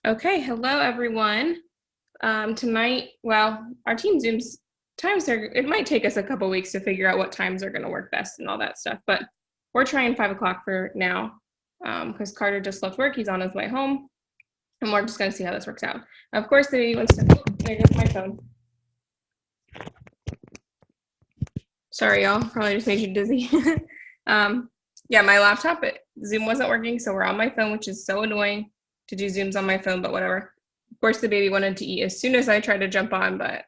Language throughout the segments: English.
Okay, hello everyone. Tonight, well, our team Zooms times are, it might take us a couple weeks to figure out what times are going to work best and all that stuff, but we're trying 5 o'clock for now because Carter just left work. He's on his way home, and we're just going to see how this works out. Of course, the baby wants to, there goes my phone. Sorry, y'all, probably just made you dizzy. Yeah, my laptop, Zoom wasn't working, so we're on my phone, which is so annoying to do Zooms on my phone, but whatever. Of course, the baby wanted to eat as soon as I tried to jump on, but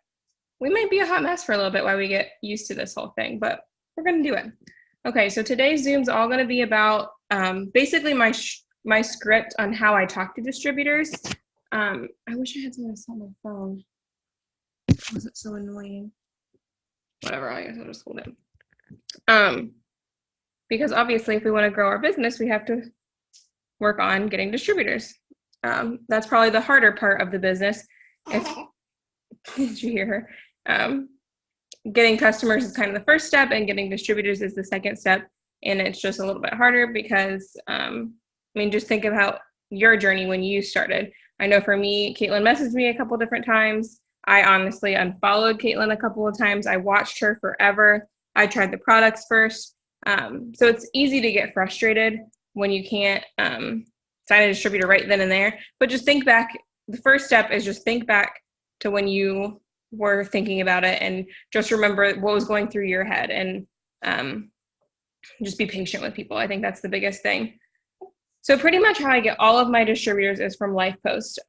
we might be a hot mess for a little bit while we get used to this whole thing, but we're going to do it. Okay, so today's Zoom's all going to be about basically my script on how I talk to distributors. I wish I had something to set my phone. Was it so annoying? Whatever, I guess I'll just hold it. Because obviously, if we want to grow our business, we have to work on getting distributors. That's probably the harder part of the business. Did you hear her? Getting customers is kind of the first step, and getting distributors is the second step. And it's just a little bit harder because, just think about your journey when you started. I know for me, Caitlin messaged me a couple different times. I honestly unfollowed Caitlin a couple of times. I watched her forever. I tried the products first. So it's easy to get frustrated when you can't sign a distributor right then and there. But just think back. The first step is just think back to when you were thinking about it and just remember what was going through your head, and just be patient with people. I think that's the biggest thing. So pretty much how I get all of my distributors is from LifePost.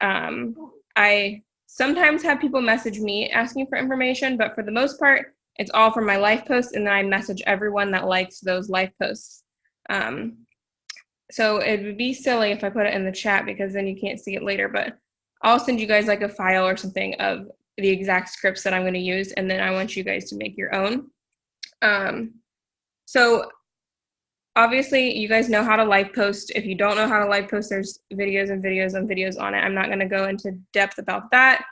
I sometimes have people message me asking for information, but for the most part, it's all from my LifePost, and then I message everyone that likes those LifePosts. So it would be silly if I put it in the chat because then you can't see it later, but I'll send you guys like a file or something of the exact scripts that I'm going to use, and then I want you guys to make your own. So obviously you guys know how to LifePost. If you don't know how to LifePost, there's videos and videos and videos on it. I'm not going to go into depth about that.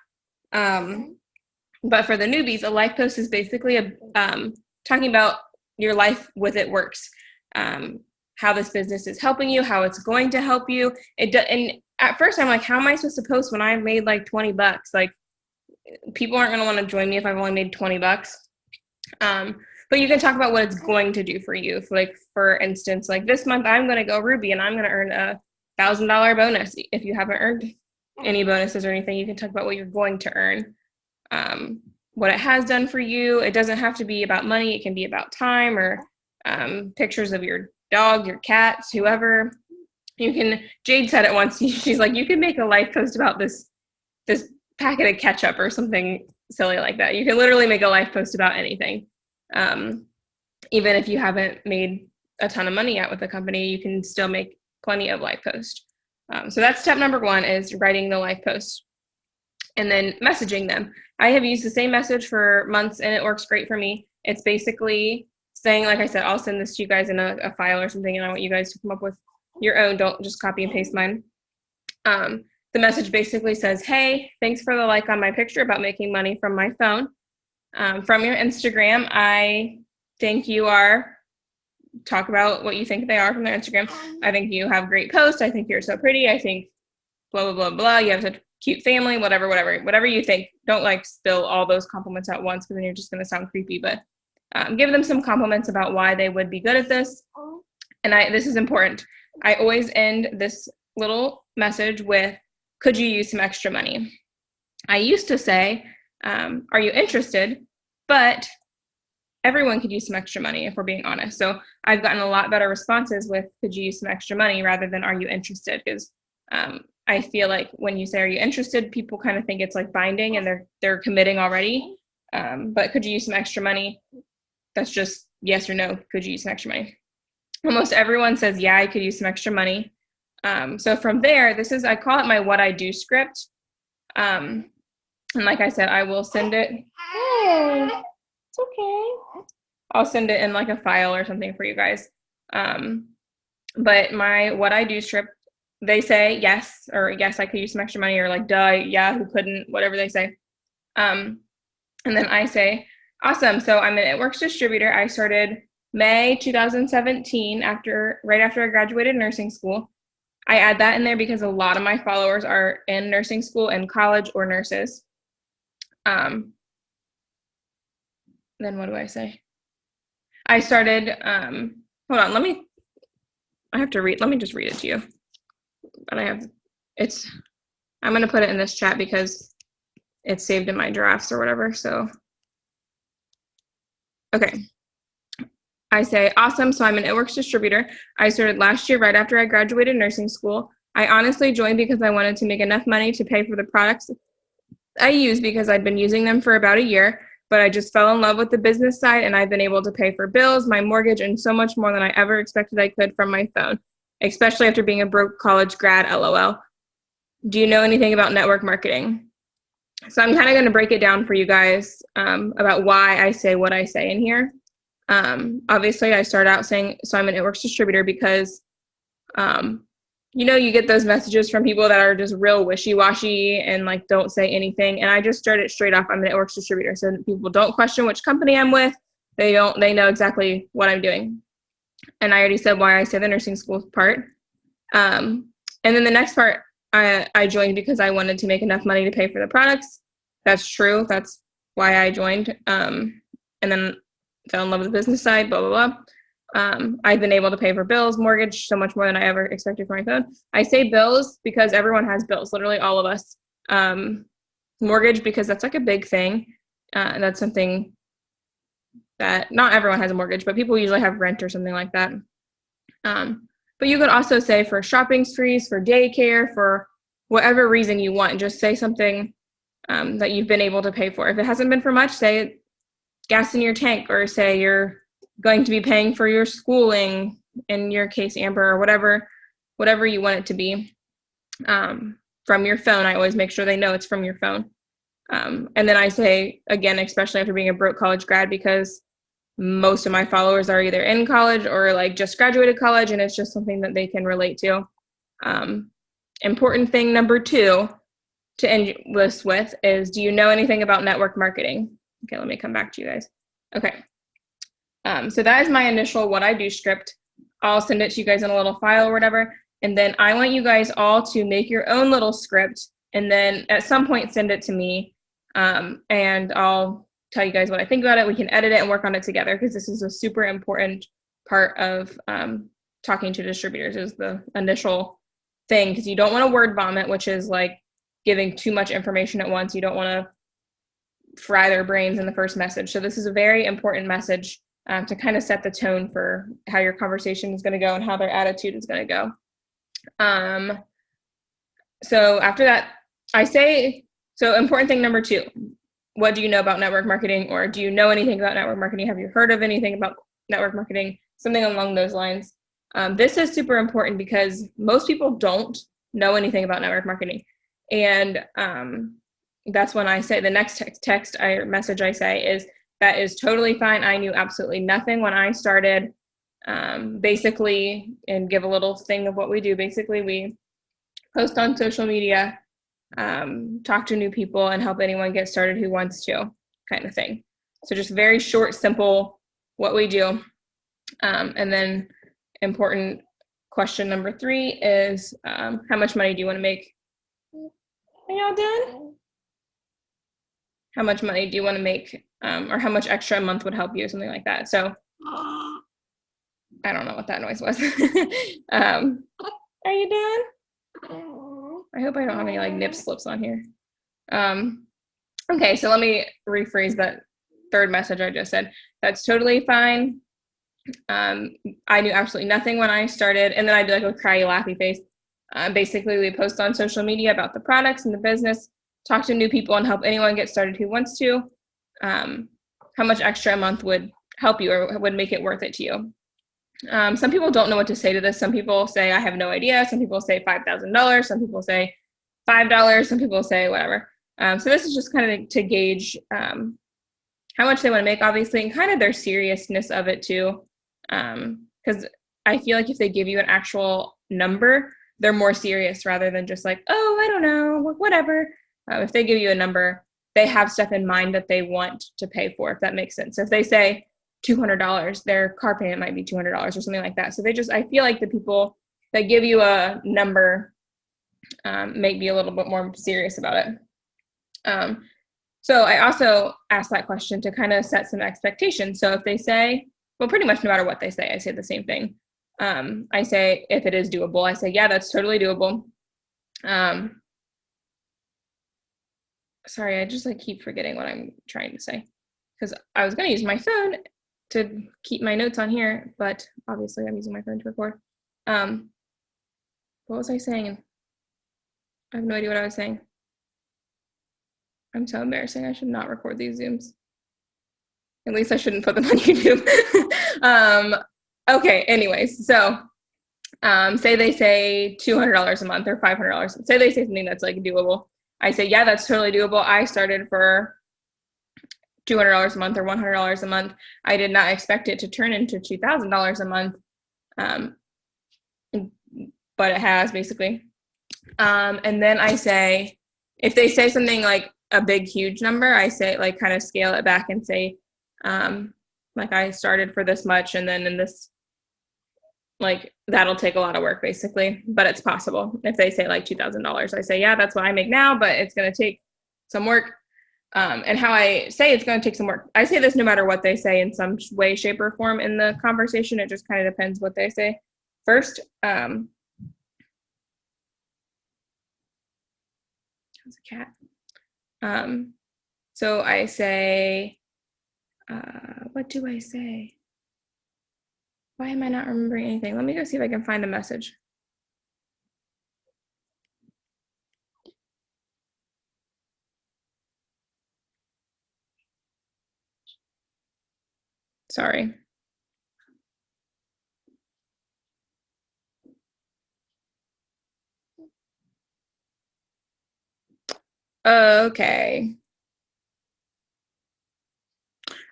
But for the newbies, a LifePost is basically talking about your life with it works. How this business is helping you, how it's going to help you. And at first I'm like, how am I supposed to post when I've made like $20? Like, people aren't going to want to join me if I've only made $20. But you can talk about what it's going to do for you. For instance, like this month I'm going to go Ruby and I'm going to earn a $1,000 bonus. If you haven't earned any bonuses or anything, you can talk about what you're going to earn, what it has done for you. It doesn't have to be about money. It can be about time or pictures of your dog, your cats, whoever. Jade said it once. She's like, you can make a LifePost about this packet of ketchup or something silly like that. You can literally make a LifePost about anything. Even if you haven't made a ton of money yet with the company, you can still make plenty of LifePost. So that's step number one, is writing the LifePost and then messaging them. I have used the same message for months and it works great for me. It's basically saying, like I said, I'll send this to you guys in a file or something, and I want you guys to come up with your own. Don't just copy and paste mine. The message basically says, hey, thanks for the like on my picture about making money from my phone. From your Instagram, I think you are, talk about what you think they are from their Instagram. I think you have great posts. I think you're so pretty. I think blah, blah, blah, blah. You have such a cute family, whatever you think. Don't like spill all those compliments at once because then you're just going to sound creepy, but give them some compliments about why they would be good at this. And this is important. I always end this little message with, could you use some extra money? I used to say, are you interested? But everyone could use some extra money if we're being honest. So I've gotten a lot better responses with, could you use some extra money, rather than, are you interested? Because I feel like when you say, are you interested, people kind of think it's like binding and they're committing already. But could you use some extra money? That's just yes or no. Could you use some extra money? Almost everyone says, yeah, I could use some extra money. So from there, I call it my what I do script. And like I said, I will send it. Hey, it's okay. I'll send it in like a file or something for you guys. But my what I do script, they say yes, or yes, I could use some extra money, or like, duh, yeah, who couldn't, whatever they say. And then I say, awesome. So I'm an It Works distributor. I started May 2017, right after I graduated nursing school. I add that in there because a lot of my followers are in nursing school and college or nurses. Then what do I say? I started, hold on, I have to read, let me just read it to you. But I'm going to put it in this chat because it's saved in my drafts or whatever. So, okay. I say, awesome. So I'm an It Works distributor. I started last year right after I graduated nursing school. I honestly joined because I wanted to make enough money to pay for the products I use because I'd been using them for about a year, but I just fell in love with the business side and I've been able to pay for bills, my mortgage, and so much more than I ever expected I could from my phone, especially after being a broke college grad, LOL. Do you know anything about network marketing? So I'm kind of going to break it down for you guys about why I say what I say in here. Obviously, I start out saying, so I'm an It Works distributor because, you get those messages from people that are just real wishy-washy and like don't say anything. And I just started straight off, I'm an It Works distributor. So people don't question which company I'm with. They know exactly what I'm doing. And I already said why I say the nursing school part. And then the next part, I joined because I wanted to make enough money to pay for the products. That's true. That's why I joined. And then fell in love with the business side, blah, blah, blah. I've been able to pay for bills, mortgage, so much more than I ever expected for my phone. I say bills because everyone has bills, literally all of us. Mortgage because that's like a big thing. That's something that not everyone has a mortgage, but people usually have rent or something like that. But you could also say for shopping sprees, for daycare, for whatever reason you want. Just say something that you've been able to pay for. If it hasn't been for much, say gas in your tank, or say you're going to be paying for your schooling, in your case, Amber, or whatever you want it to be, from your phone. I always make sure they know it's from your phone. And then I say, again, especially after being a broke college grad, because most of my followers are either in college or like just graduated college, and it's just something that they can relate to. Important thing number 2 to end this with is, do you know anything about network marketing? Okay, let me come back to you guys. Okay. So that is my initial what I do script. I'll send it to you guys in a little file or whatever. And then I want you guys all to make your own little script, and then at some point send it to me. And I'll tell you guys what I think about it. We can edit it and work on it together, because this is a super important part of talking to distributors, is the initial thing, because you don't want to word vomit, which is like giving too much information at once. You don't want to fry their brains in the first message. So this is a very important message to kind of set the tone for how your conversation is going to go and how their attitude is going to go. So after that, I say, so important thing number 2, what do you know about network marketing? Or do you know anything about network marketing? Have you heard of anything about network marketing? Something along those lines. This is super important because most people don't know anything about network marketing. And that's when I say the next message I say is, that is totally fine. I knew absolutely nothing when I started. Basically, and give a little thing of what we do. Basically, we post on social media, talk to new people, and help anyone get started who wants to, kind of thing. So just very short, simple, what we do. And then important question number 3 is, how much money do you want to make? Are y'all done? How much money do you want to make? Or how much extra a month would help you, something like that. So I don't know what that noise was. Are you done? I hope I don't have any like nip slips on here. Okay, so let me rephrase that third message I just said. That's totally fine. I knew absolutely nothing when I started, and then I do like a cryy laughy face. Basically, we post on social media about the products and the business, talk to new people, and help anyone get started who wants to. How much extra a month would help you or would make it worth it to you? Some people don't know what to say to this. Some people say, I have no idea. Some people say $5,000. Some people say $5. Some people say whatever. So this is just kind of to gauge how much they want to make, obviously, and kind of their seriousness of it too. Because I feel like if they give you an actual number, they're more serious rather than just like, oh, I don't know, whatever. If they give you a number, they have stuff in mind that they want to pay for, if that makes sense. So if they say $200, their car payment might be $200 or something like that. So I feel like the people they give you a number, make me a little bit more serious about it. So I also ask that question to kind of set some expectations. So if they say, well, pretty much no matter what they say, I say the same thing. I say, if it is doable, I say, yeah, that's totally doable. Sorry, I just like keep forgetting what I'm trying to say because I was going to use my phone to keep my notes on here, but obviously I'm using my phone to record. What was I saying? I have no idea what I was saying. I'm so embarrassing. I should not record these Zooms. At least I shouldn't put them on YouTube. Okay, anyways, so say they say $200 a month or $500. Say they say something that's like doable. I say, yeah, that's totally doable. I started for $200 a month or $100 a month. I did not expect it to turn into $2,000 a month, but it has basically. And then I say, if they say something like a big, huge number, I say like kind of scale it back and say, like I started for this much, and then in this, like that'll take a lot of work basically, but it's possible. If they say like $2,000, I say, yeah, that's what I make now, but it's going to take some work. And how I say it's going to take some work, I say this no matter what they say in some way, shape, or form in the conversation. It just kind of depends what they say first. That's a cat. So I say, what do I say? Why am I not remembering anything? Let me go see if I can find a message. Sorry. Okay.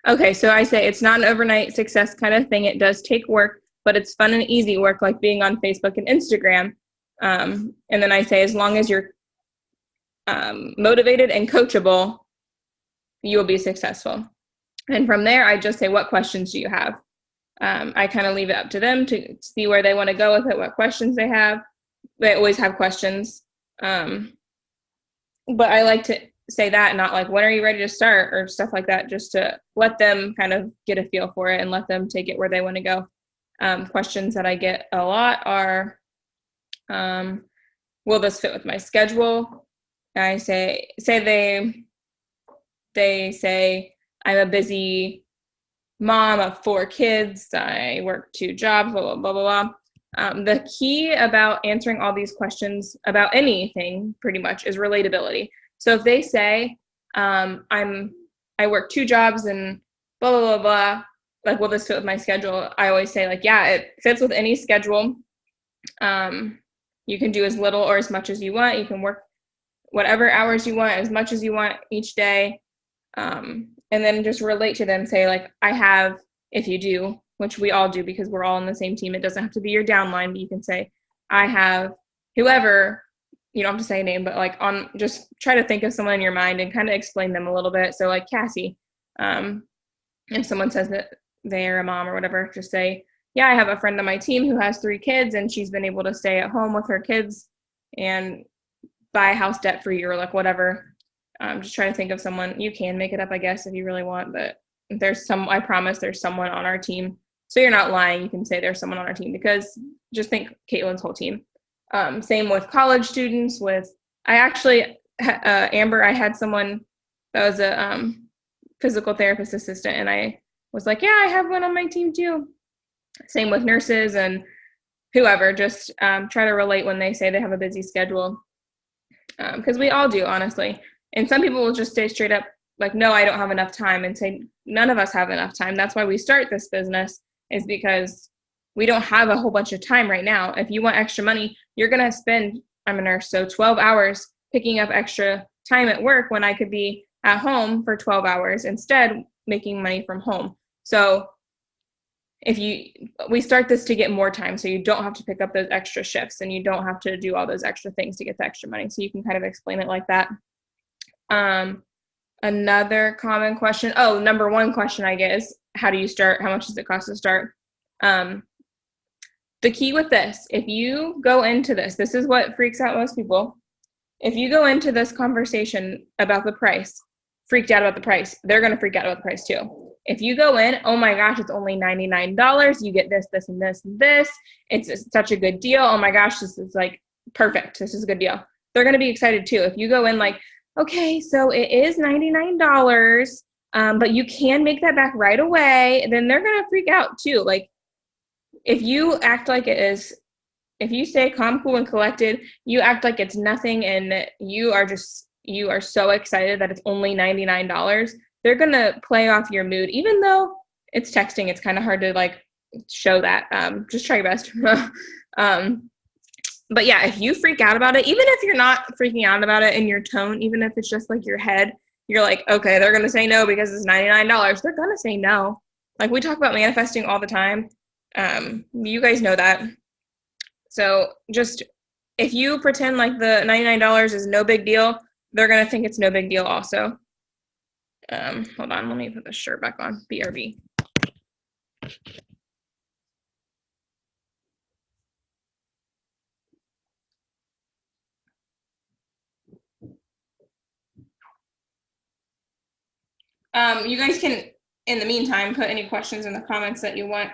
Okay, so I say it's not an overnight success kind of thing. It does take work, but it's fun and easy work, like being on Facebook and Instagram. And then I say, as long as you're motivated and coachable, you will be successful. And from there, I just say, what questions do you have? I kind of leave it up to them to see where they want to go with it, what questions they have. They always have questions. But I like to say that, not like, when are you ready to start or stuff like that, just to let them kind of get a feel for it and let them take it where they want to go. Questions that I get a lot are, will this fit with my schedule? I say they say, I'm a busy mom of 4 kids. I work 2 jobs, blah, blah, blah, blah, blah. The key about answering all these questions about anything pretty much is relatability. So if they say, I work 2 jobs and blah, blah, blah, blah, like, will this fit with my schedule? I always say, like, yeah, it fits with any schedule. You can do as little or as much as you want. You can work whatever hours you want, as much as you want each day. And then just relate to them, say, like, I have, if you do, which we all do because we're all on the same team. It doesn't have to be your downline, but you can say, I have whoever, you don't have to say a name, but like just try to think of someone in your mind and kind of explain them a little bit. So like Cassie, if someone says that they're a mom or whatever, just say, yeah, I have a friend on my team who has 3 kids and she's been able to stay at home with her kids and buy a house debt free or like whatever. Just try to think of someone. You can make it up, I guess, if you really want, but I promise there's someone on our team. So you're not lying. You can say there's someone on our team, because just think Caitlin's whole team. Same with college students. Amber, I had someone that was a physical therapist assistant, and I was like, yeah, I have one on my team too. Same with nurses and whoever. Just try to relate when they say they have a busy schedule, because we all do, honestly. And some people will just stay straight up like, no, I don't have enough time, and say none of us have enough time. That's why we start this business, is because we don't have a whole bunch of time right now. If you want extra money, you're going to spend, I'm a nurse, so 12 hours picking up extra time at work when I could be at home for 12 hours instead, making money from home. So we start this to get more time, so you don't have to pick up those extra shifts and you don't have to do all those extra things to get the extra money. So you can kind of explain it like that. Another common question, number 1 question I get is, how do you start? How much does it cost to start? the key with this, if you go into this is what freaks out most people. If you go into this conversation about the price, freaked out about the price, they're going to freak out about the price too. If you go in, oh my gosh, it's only $99. You get this, this, and this, and this. It's such a good deal. Oh my gosh, this is like perfect. This is a good deal. They're going to be excited too. If you go in like, okay, so it is $99, but you can make that back right away, then they're going to freak out too. Like, if you act like it is, if you stay calm, cool, and collected, you act like it's nothing, and you are so excited that it's only $99, they're going to play off your mood. Even though it's texting, it's kind of hard to like show that. Just try your best. But yeah, if you freak out about it, even if you're not freaking out about it in your tone, even if it's just like your head, you're like, okay, they're going to say no because it's $99. They're going to say no. Like, we talk about manifesting all the time. You guys know that. So just, if you pretend like the $99 is no big deal, they're going to think it's no big deal also. Hold on, let me put this shirt back on. BRB. You guys can, in the meantime, put any questions in the comments that you want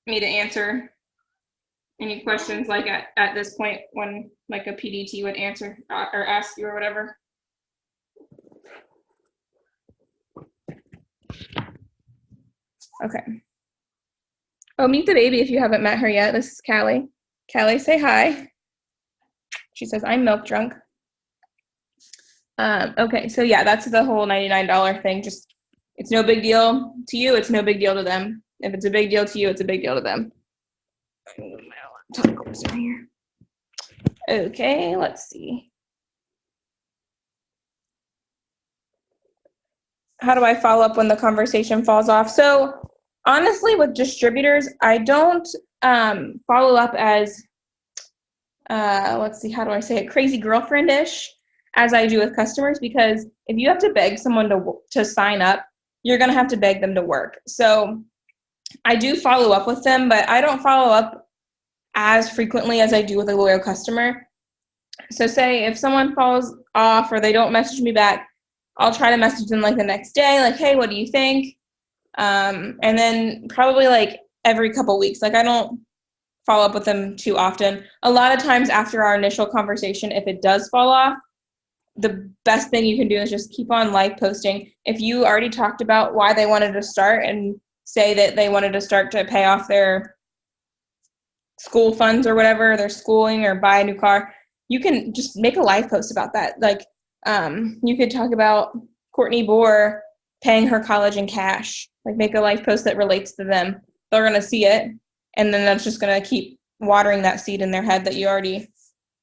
me to answer. Any questions like at this point when like a PDT would answer or ask you or whatever. Okay. Oh, meet the baby if you haven't met her yet. This is Callie. Callie, say hi. She says, I'm milk drunk. Okay, so yeah, that's the whole $99 thing. Just, it's no big deal to you. It's no big deal to them. If it's a big deal to you, it's a big deal to them. Here. Okay, let's see. How do I follow up when the conversation falls off? So honestly, with distributors, I don't follow up as, let's see, how do I say it, crazy girlfriend-ish as I do with customers, because if you have to beg someone to sign up, you're going to have to beg them to work. So I do follow up with them, but I don't follow up as frequently as I do with a loyal customer. So say if someone falls off or they don't message me back, I'll try to message them like the next day, like, hey, what do you think? And then probably like every couple weeks. Like, I don't follow up with them too often. A lot of times after our initial conversation, if it does fall off, the best thing you can do is just keep on live posting. If you already talked about why they wanted to start and say that they wanted to start to pay off their school funds or whatever, their schooling, or buy a new car, you can just make a live post about that. Like, you could talk about Courtney Bohr paying her college in cash. Like, make a live post that relates to them. They're going to see it, and then that's just going to keep watering that seed in their head that you already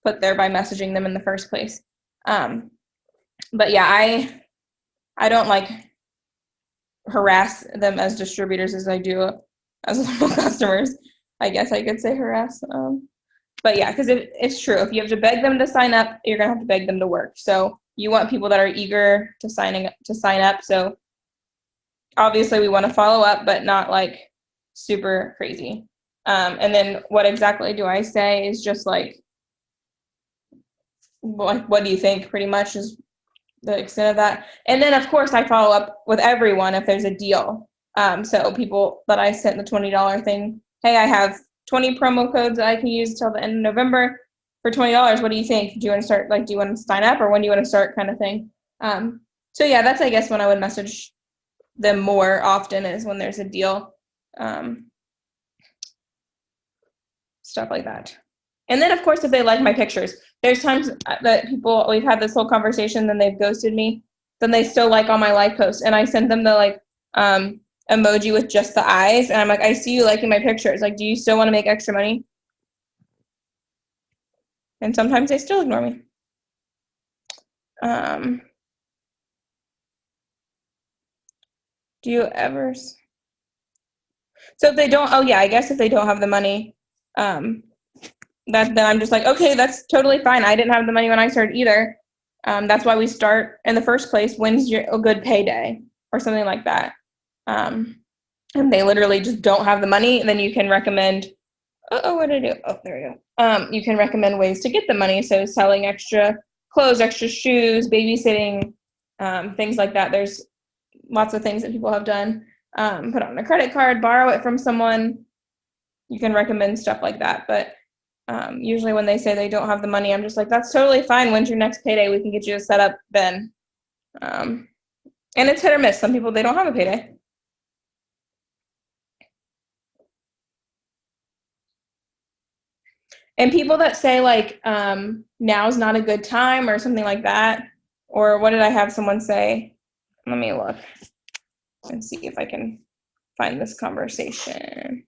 put there by messaging them in the first place. But yeah, I don't like harass them as distributors as I do as local customers. I guess I could say harass. But yeah, because it's true. If you have to beg them to sign up, you're going to have to beg them to work. So you want people that are eager to sign up. So obviously we want to follow up, but not like super crazy. And then what exactly do I say is just like what do you think, pretty much is the extent of that. And then of course I follow up with everyone if there's a deal. So people that I sent the $20 thing, hey, I have 20 promo codes that I can use till the end of November for $20. What do you think? Do you want to start, like, do you want to sign up, or when do you want to start, kind of thing? So yeah, that's, I guess, when I would message them more often, is when there's a deal, stuff like that. And then of course, if they like my pictures, there's times that people, we've had this whole conversation, then they've ghosted me, then they still like all my live posts, and I send them the like emoji with just the eyes, and I'm like, I see you liking my pictures, like, do you still want to make extra money? And sometimes they still ignore me. Do you ever, so if they don't, oh yeah, I guess if they don't have the money, then I'm just like, okay, that's totally fine. I didn't have the money when I started either. That's why we start in the first place. When's a good payday or something like that? And they literally just don't have the money, and then you can recommend What did I do? Oh, there we go. You can recommend ways to get the money. So selling extra clothes, extra shoes, babysitting, things like that. There's lots of things that people have done. Put on a credit card, borrow it from someone. You can recommend stuff like that. But usually when they say they don't have the money, I'm just like, that's totally fine. When's your next payday? We can get you a setup then. And it's hit or miss. Some people, they don't have a payday. And people that say like, now's not a good time or something like that, or what did I have someone say? Let me look and see if I can find this conversation.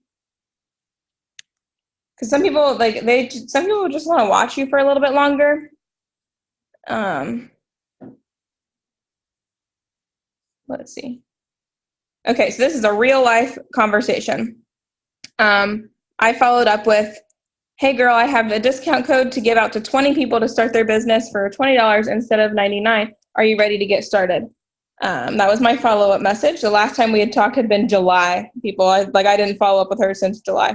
Because some people some people just want to watch you for a little bit longer. Let's see. Okay, so this is a real life conversation. I followed up with, hey girl, I have a discount code to give out to 20 people to start their business for $20 instead of $99. Are you ready to get started? That was my follow-up message. The last time we had talked had been July. I didn't follow up with her since July.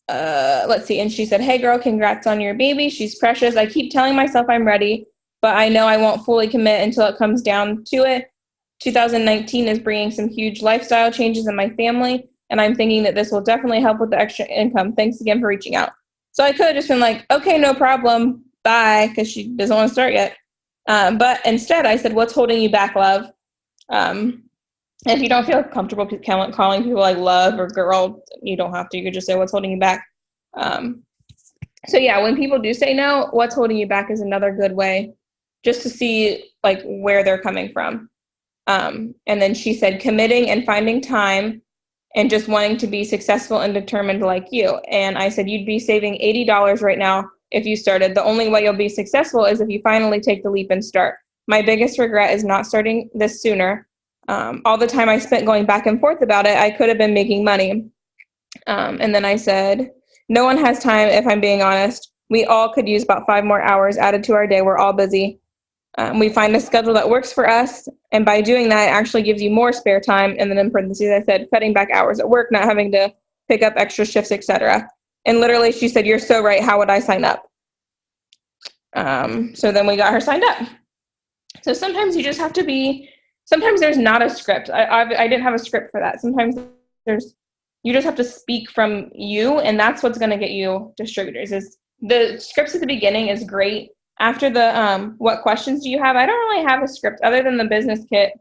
Let's see. And she said, hey girl, congrats on your baby. She's precious. I keep telling myself I'm ready, but I know I won't fully commit until it comes down to it. 2019 is bringing some huge lifestyle changes in my family, and I'm thinking that this will definitely help with the extra income. Thanks again for reaching out. So I could have just been like, okay, no problem. Bye, because she doesn't want to start yet. But instead I said, what's holding you back, love? If you don't feel comfortable calling people like love or girl, you don't have to. You could just say what's holding you back. So yeah, when people do say no, what's holding you back is another good way just to see like where they're coming from. And then she said committing and finding time and just wanting to be successful and determined like you. And I said, you'd be saving $80 right now if you started. The only way you'll be successful is if you finally take the leap and start. My biggest regret is not starting this sooner. All the time I spent going back and forth about it, I could have been making money. And then I said, no one has time, if I'm being honest. We all could use about 5 more hours added to our day. We're all busy. We find a schedule that works for us, and by doing that, it actually gives you more spare time. And then in parentheses, I said, cutting back hours at work, not having to pick up extra shifts, etc. And literally, she said, you're so right. How would I sign up? So then we got her signed up. So sometimes you just have to be, sometimes there's not a script. I didn't have a script for that. Sometimes you just have to speak from you, and that's what's going to get you distributors. Is the scripts at the beginning is great. After the what questions do you have? I don't really have a script other than the business kit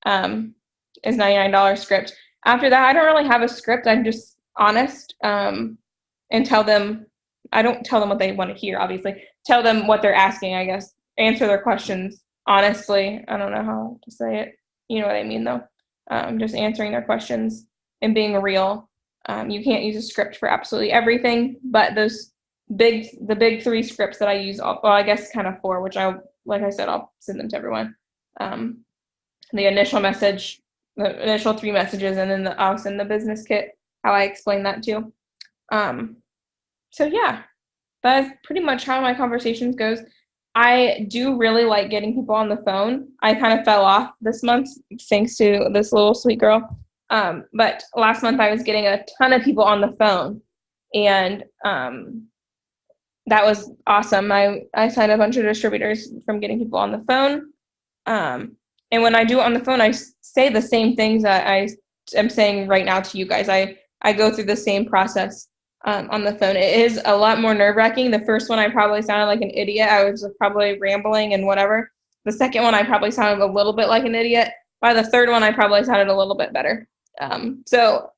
is $99 script. After that, I don't really have a script. I'm just honest and tell them. I don't tell them what they want to hear, obviously. Tell them what they're asking, I guess. Answer their questions honestly. I don't know how to say it. You know what I mean, though. Just answering their questions and being real. You can't use a script for absolutely everything, but the big 3 scripts that I use, well, I guess kind of 4, which like I said, I'll send them to everyone. The initial message, the initial 3 messages, and then I'll send the business kit, how I explain that too. So yeah, that's pretty much how my conversations goes. I do really like getting people on the phone. I kind of fell off this month thanks to this little sweet girl. But last month I was getting a ton of people on the phone, and that was awesome. I signed a bunch of distributors from getting people on the phone. And when I do it on the phone, I say the same things that I am saying right now to you guys. I go through the same process on the phone. It is a lot more nerve-wracking. The first one, I probably sounded like an idiot. I was probably rambling and whatever. The second one, I probably sounded a little bit like an idiot. By the third one, I probably sounded a little bit better. So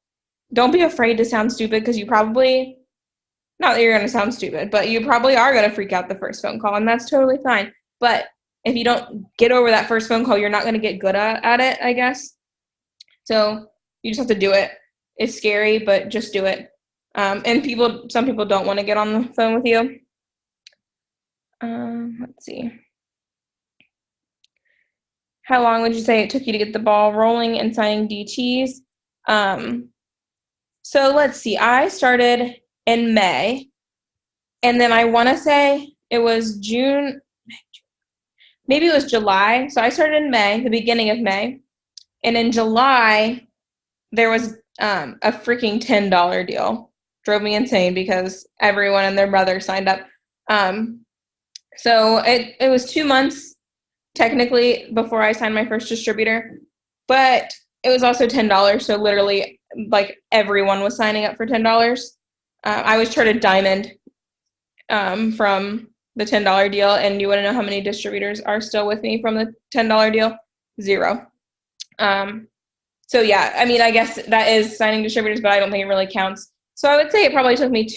don't be afraid to sound stupid, because you probably, not that you're going to sound stupid, but you probably are going to freak out the first phone call, and that's totally fine. But if you don't get over that first phone call, you're not going to get good at it, I guess. So you just have to do it. It's scary, but just do it. And some people don't want to get on the phone with you. Let's see. How long would you say it took you to get the ball rolling and signing DTs? So let's see. I started in May, and then I want to say it was June, maybe it was July. So I started in May, the beginning of May, and in July there was a freaking $10 deal. Drove me insane because everyone and their brother signed up. So it was 2 months technically before I signed my first distributor, but it was also $10. So literally like everyone was signing up for $10. I was chartered diamond from the $10 deal, and you want to know how many distributors are still with me from the $10 deal? 0. So yeah, I mean, I guess that is signing distributors, but I don't think it really counts. So I would say it probably took me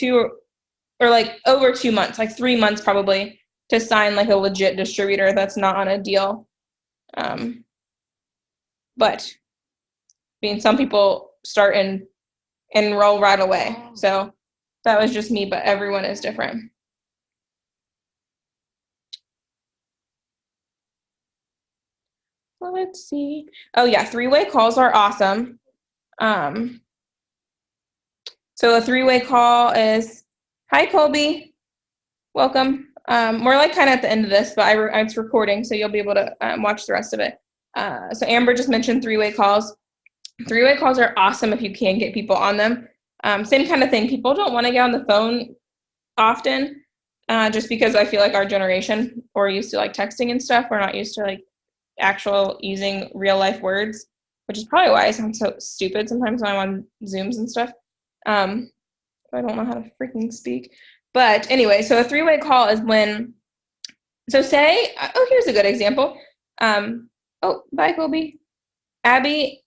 over 2 months, like 3 months probably, to sign like a legit distributor that's not on a deal. But I mean, some people start and enroll right away. So that was just me, but everyone is different. Let's see. Oh yeah, 3-way calls are awesome. So a 3-way call is, hi Colby, welcome. We're like kind of at the end of this, but it's recording, so you'll be able to watch the rest of it. So Amber just mentioned 3-way calls. 3-way calls are awesome if you can get people on them. Same kind of thing. People don't want to get on the phone often, just because I feel like our generation, we're used to like texting and stuff. We're not used to like actual using real life words, which is probably why I sound so stupid sometimes when I'm on Zooms and stuff. I don't know how to freaking speak. But anyway, so a 3-way call is when, so say, here's a good example. Bye, Colby. Abby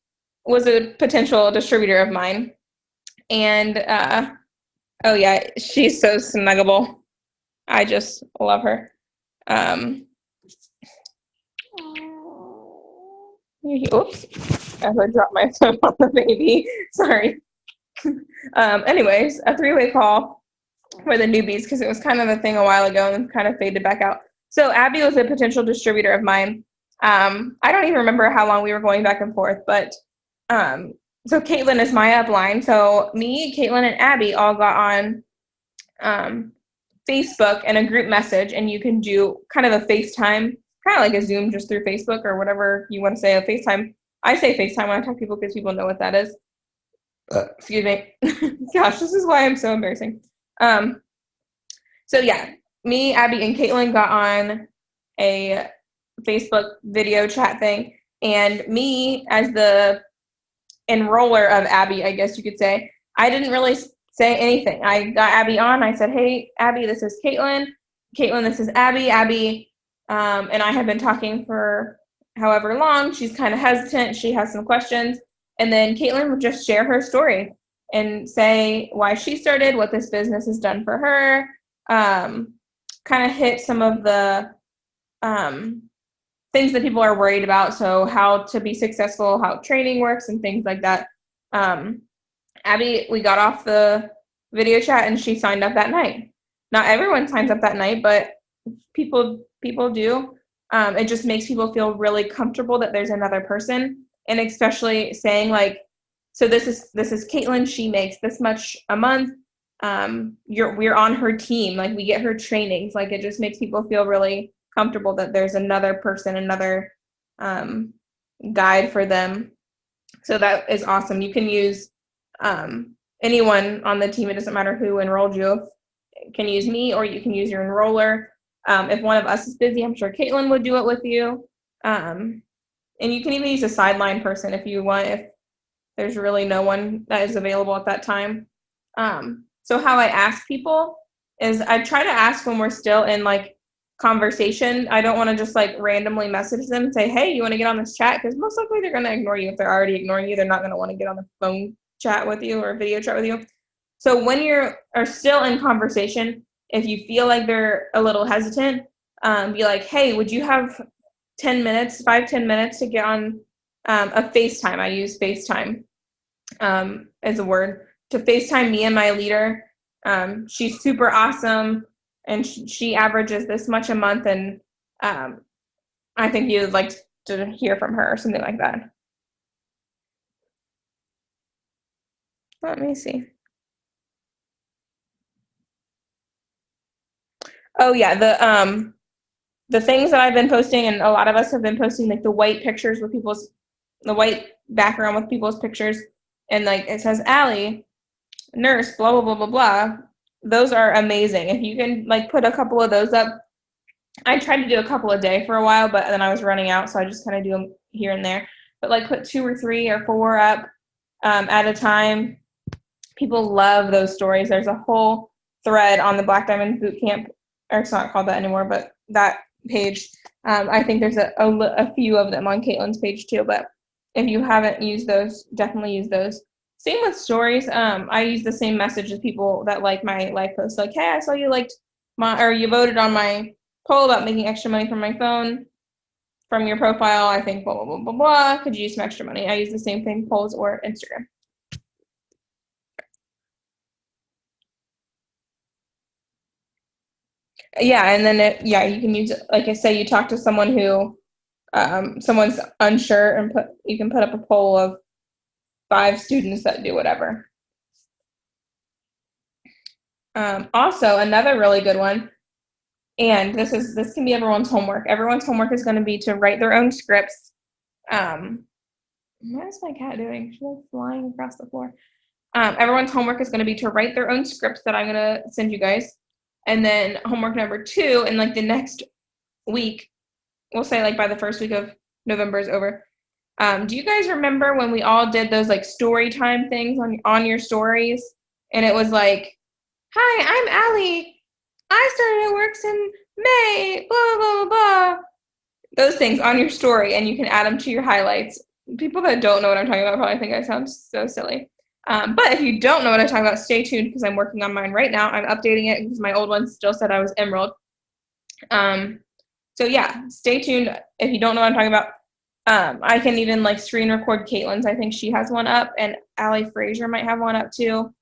was a potential distributor of mine. And, oh yeah, she's so snuggable. I just love her. Oops, as I dropped my phone on the baby. Sorry. Anyways, a 3-way call for the newbies, because it was kind of a thing a while ago and kind of faded back out. So Abby was a potential distributor of mine. I don't even remember how long we were going back and forth, but so Caitlin is my upline. So me, Caitlin, and Abby all got on Facebook and a group message, and you can do kind of a FaceTime, kind of like a Zoom just through Facebook or whatever you want to say, a FaceTime. I say FaceTime when I talk to people because people know what that is. Excuse me. Gosh, this is why I'm so embarrassing. So yeah, me, Abby, and Caitlin got on a Facebook video chat thing, and me as the enroller of Abby, I guess you could say, I didn't really say anything. I got Abby on. I said, hey, Abby, this is Caitlin. Caitlin, this is Abby. Abby and I have been talking for however long. She's kind of hesitant. She has some questions. And then Caitlin would just share her story and say why she started, what this business has done for her, kind of hit some of the things that people are worried about. So how to be successful, how training works, and things like that. Abby, we got off the video chat and she signed up that night. Not everyone signs up that night, but people do. It just makes people feel really comfortable that there's another person. And especially saying like, so this is Caitlin, she makes this much a month. We're on her team, like we get her trainings. Like it just makes people feel really comfortable that there's another person, another guide for them. So that is awesome. You can use anyone on the team. It doesn't matter who enrolled you. You can use me, or you can use your enroller. If one of us is busy, I'm sure Caitlin would do it with you. And you can even use a sideline person if you want, if there's really no one that is available at that time. So how I ask people is I try to ask when we're still in like conversation. I don't want to just like randomly message them and say, hey, you want to get on this chat? Because most likely they're going to ignore you. If they're already ignoring you, they're not going to want to get on the phone chat with you or video chat with you. So when are still in conversation, if you feel like they're a little hesitant, be like, hey, would you have 10 minutes to get on a FaceTime? I use FaceTime as a word, to FaceTime me and my leader. She's super awesome, and she averages this much a month, and I think you'd like to hear from her or something like that. Let me see. Oh yeah, the things that I've been posting, and a lot of us have been posting like the white pictures with the white background with people's pictures. and like it says Allie, nurse, blah, blah, blah, blah, blah. Those are amazing. If you can like put a couple of those up. I tried to do a couple a day for a while, but then I was running out, so I just kind of do them here and there. But like put 2 or 3 or 4 up at a time. People love those stories. There's a whole thread on the Black Diamond Bootcamp, or it's not called that anymore, but that page. I think there's a few of them on Caitlin's page too, but if you haven't used those, definitely use those. Same with stories. I use the same message as people that like my live posts. Like, hey, I saw you liked or you voted on my poll about making extra money from my phone from your profile. I think blah, blah, blah, blah, blah. Could you use some extra money? I use the same thing, polls or Instagram. Yeah, and then you can use it. Like I say, you talk to someone who someone's unsure, and you can put up a poll of 5 students that do whatever. Also, another really good one, and this can be everyone's homework. Everyone's homework is going to be to write their own scripts. What is my cat doing? She's like flying across the floor. Everyone's homework is going to be to write their own scripts that I'm going to send you guys. And then homework number 2, in like the next week, we'll say like by the first week of November is over. Do you guys remember when we all did those like story time things on your stories? And it was like, hi, I'm Allie. I started at Works in May, blah, blah, blah, blah. Those things on your story, and you can add them to your highlights. People that don't know what I'm talking about probably think I sound so silly. But if you don't know what I'm talking about, stay tuned because I'm working on mine right now. I'm updating it because my old one still said I was Emerald. So yeah, stay tuned if you don't know what I'm talking about. I can even like screen record Caitlin's. I think she has one up, and Allie Frazier might have one up too.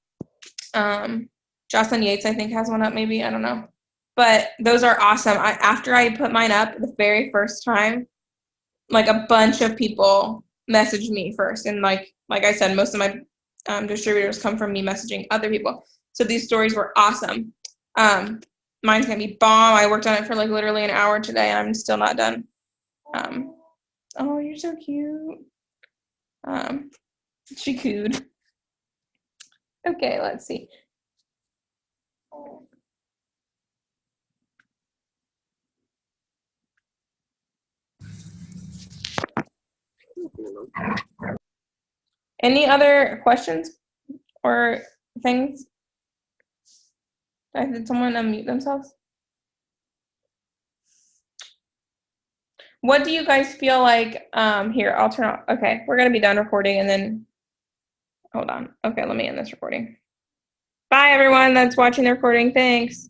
Jocelyn Yates, I think, has one up maybe. I don't know. But those are awesome. After I put mine up the very first time, like a bunch of people messaged me first. And like I said, most of my distributors come from me messaging other people. So these stories were awesome. Mine's going to be bomb. I worked on it for like literally an hour today, and I'm still not done. Oh, you're so cute. She cooed. Okay, let's see. Any other questions or things? Did someone unmute themselves? What do you guys feel like? Here, I'll turn off. Okay, we're going to be done recording, and then, hold on. Okay, let me end this recording. Bye, everyone that's watching the recording. Thanks.